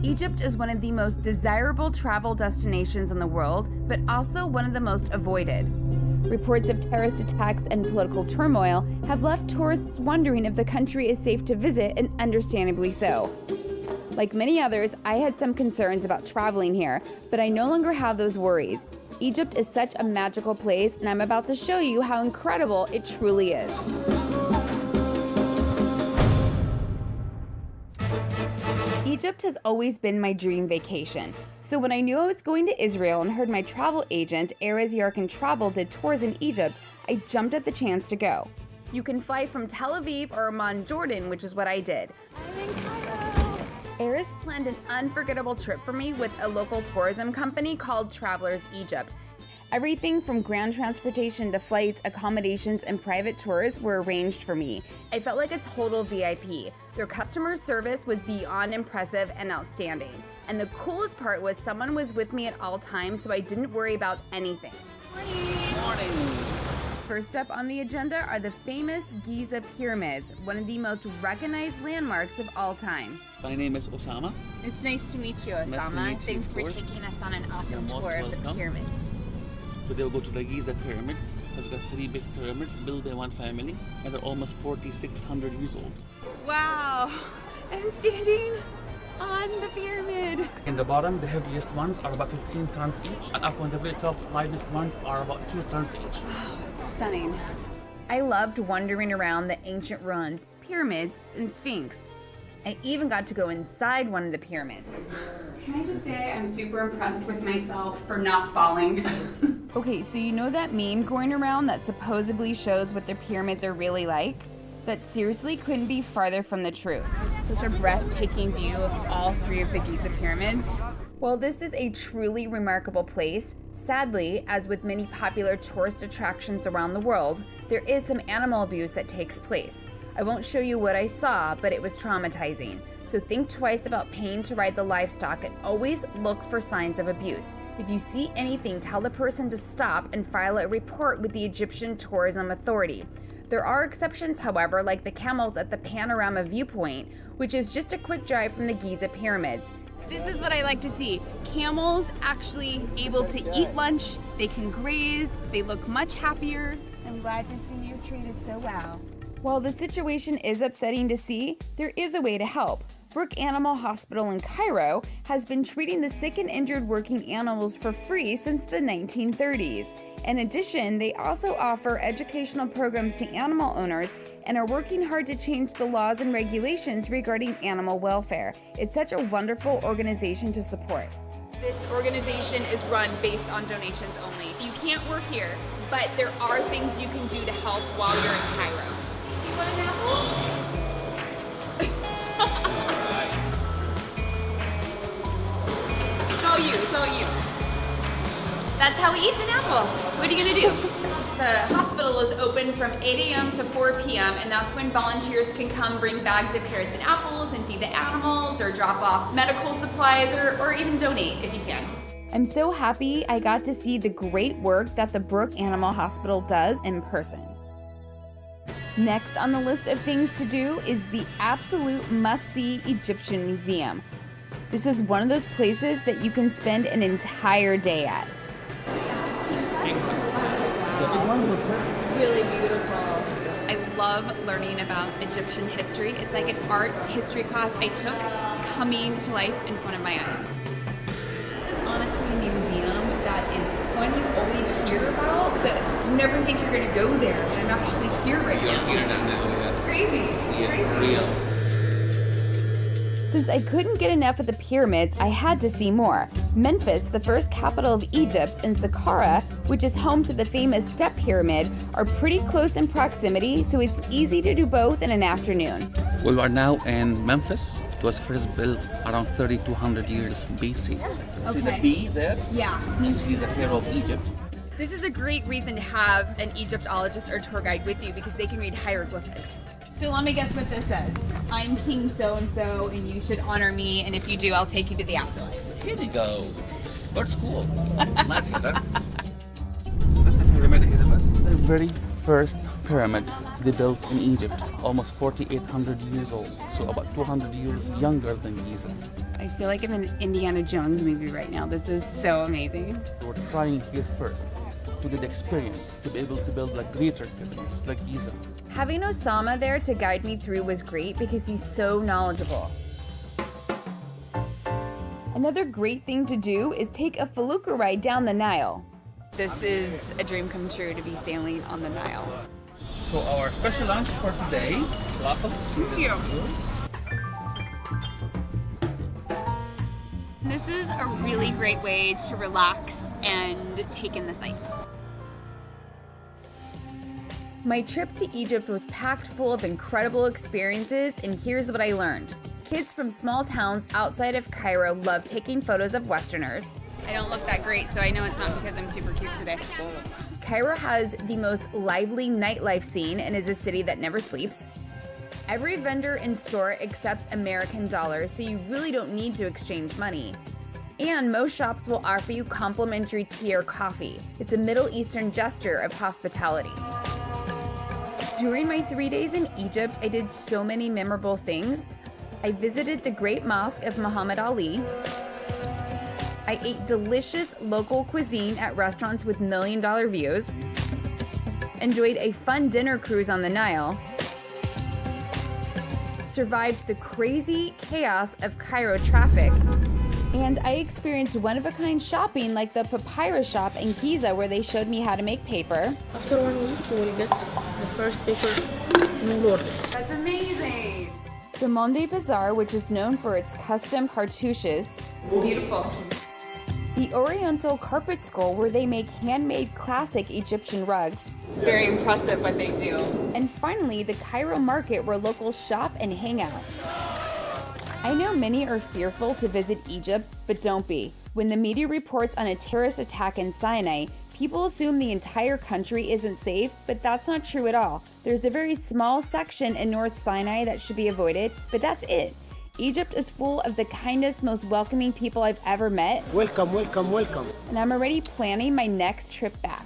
Egypt is one of the most desirable travel destinations in the world, but also one of the most avoided. Reports of terrorist attacks and political turmoil have left tourists wondering if the country is safe to visit, and understandably so. Like many others, I had some concerns about traveling here, but I no longer have those worries. Egypt is such a magical place, and I'm about to show you how incredible it truly is. Egypt has always been my dream vacation. So when I knew I was going to Israel and heard my travel agent, Erez Yarkin Travel, did tours in Egypt, I jumped at the chance to go. You can fly from Tel Aviv or Amman, Jordan, which is what I did. I'm in Cairo. Erez planned an unforgettable trip for me with a local tourism company called Travelers Egypt. Everything from ground transportation to flights, accommodations, and private tours were arranged for me. I felt like a total VIP. Their customer service was beyond impressive and outstanding. And the coolest part was someone was with me at all times, so I didn't worry about anything. Morning. First up on the agenda are the famous Giza Pyramids, one of the most recognized landmarks of all time. My name is Osama. It's nice to meet you, Osama. Nice to meet you, Thanks for taking us on an awesome tour of the pyramids. Today we'll go to the Giza Pyramids. It's got 3 big pyramids built by one family, and they're almost 4,600 years old. Wow, I'm standing on the pyramid. In the bottom, the heaviest ones are about 15 tons each, and up on the very top, lightest ones are about 2 tons each. Stunning. I loved wandering around the ancient ruins, pyramids, and Sphinx. I even got to go inside one of the pyramids. Can I just say I'm super impressed with myself for not falling. Okay, so you know that meme going around that supposedly shows what the pyramids are really like? That seriously couldn't be farther from the truth. Such a breathtaking view of all 3 of the Giza pyramids. While this is a truly remarkable place, sadly, as with many popular tourist attractions around the world, there is some animal abuse that takes place. I won't show you what I saw, but it was traumatizing. So think twice about paying to ride the livestock and always look for signs of abuse. If you see anything, tell the person to stop and file a report with the Egyptian Tourism Authority. There are exceptions, however, like the camels at the Panorama Viewpoint, which is just a quick drive from the Giza Pyramids. This is what I like to see. Camels actually able to eat lunch, they can graze, they look much happier. I'm glad to see you're treated so well. While the situation is upsetting to see, there is a way to help. Brook Animal Hospital in Cairo has been treating the sick and injured working animals for free since the 1930s. In addition, they also offer educational programs to animal owners and are working hard to change the laws and regulations regarding animal welfare. It's such a wonderful organization to support. This organization is run based on donations only. You can't work here, but there are things you can do to help while you're in Cairo. You want an apple? It's all you. That's how he eats an apple. What are you gonna do? The hospital is open from 8 a.m. to 4 p.m. and that's when volunteers can come bring bags of carrots and apples and feed the animals or drop off medical supplies or even donate if you can. I'm so happy I got to see the great work that the Brook Animal Hospital does in person. Next on the list of things to do is the absolute must-see Egyptian Museum. This is one of those places that you can spend an entire day at. It's really beautiful. I love learning about Egyptian history. It's like an art history class I took coming to life in front of my eyes. This is honestly a museum that is one you always hear about, but you never think you're going to go there. I'm actually here right now. It's crazy. It's crazy. Since I couldn't get enough of the pyramids, I had to see more. Memphis, the first capital of Egypt, and Saqqara, which is home to the famous Step Pyramid, are pretty close in proximity, so it's easy to do both in an afternoon. We are now in Memphis. It was first built around 3,200 years BC. Okay. See the B there? Yeah. It means he's a pharaoh of Egypt. This is a great reason to have an Egyptologist or tour guide with you because they can read hieroglyphics. So let me guess what this says. I'm King so-and-so and you should honor me, and if you do, I'll take you to the afterlife. Here we go. That's cool. Nice, huh? That's the pyramid ahead of us. The very first pyramid they built in Egypt, almost 4,800 years old, so about 200 years younger than Giza. I feel like I'm in an Indiana Jones movie right now. This is so amazing. We're trying here first to get experience, to be able to build like greater pyramids like Giza. Having Osama there to guide me through was great because he's so knowledgeable. Another great thing to do is take a felucca ride down the Nile. This is a dream come true to be sailing on the Nile. So our special lunch for today, falafel. Thank you. This is a really great way to relax and take in the sights. My trip to Egypt was packed full of incredible experiences, and here's what I learned. Kids from small towns outside of Cairo love taking photos of Westerners. I don't look that great, so I know it's not because I'm super cute today. Cairo has the most lively nightlife scene and is a city that never sleeps. Every vendor and store accepts American dollars, so you really don't need to exchange money. And most shops will offer you complimentary tea or coffee. It's a Middle Eastern gesture of hospitality. During my 3 days in Egypt, I did so many memorable things. I visited the Great Mosque of Muhammad Ali. I ate delicious local cuisine at restaurants with million-dollar views. Enjoyed a fun dinner cruise on the Nile. Survived the crazy chaos of Cairo traffic. And I experienced one-of-a-kind shopping like the papyrus shop in Giza where they showed me how to make paper. After 1 week, you will get the first paper in the world. That's amazing! The Monde Bazaar, which is known for its custom cartouches. Beautiful. The Oriental Carpet School, where they make handmade classic Egyptian rugs. Very impressive what they do. And finally, the Cairo market, where locals shop and hang out. I know many are fearful to visit Egypt, but don't be. When the media reports on a terrorist attack in Sinai, people assume the entire country isn't safe, but that's not true at all. There's a very small section in North Sinai that should be avoided, but that's it. Egypt is full of the kindest, most welcoming people I've ever met. Welcome, welcome, welcome. And I'm already planning my next trip back.